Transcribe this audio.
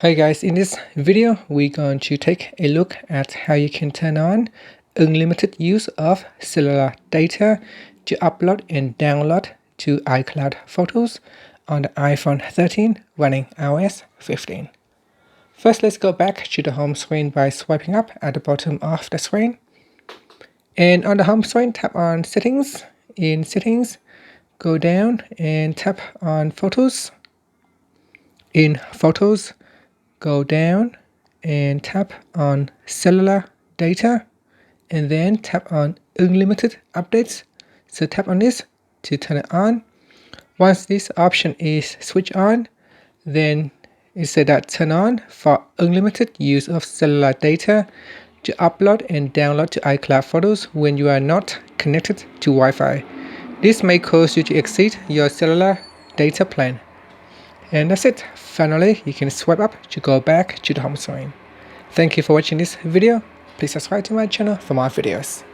Hi guys, in this video we're going to take a look at how you can turn on unlimited use of cellular data to upload and download to iCloud photos on the iPhone 13 running iOS 15. First, let's go back to the home screen by swiping up at the bottom of the screen. And on the home screen, tap on Settings. In Settings, go down and tap on Photos. In Photos, go down and tap on cellular data and then tap on unlimited updates. So tap on this to turn it on. Once this option is switched on, then it said that turn on for unlimited use of cellular data to upload and download to iCloud photos when you are not connected to Wi-Fi. This may cause you to exceed your cellular data plan. And that's it. Finally, you can swipe up to go back to the home screen. Thank you for watching this video. Please subscribe to my channel for more videos.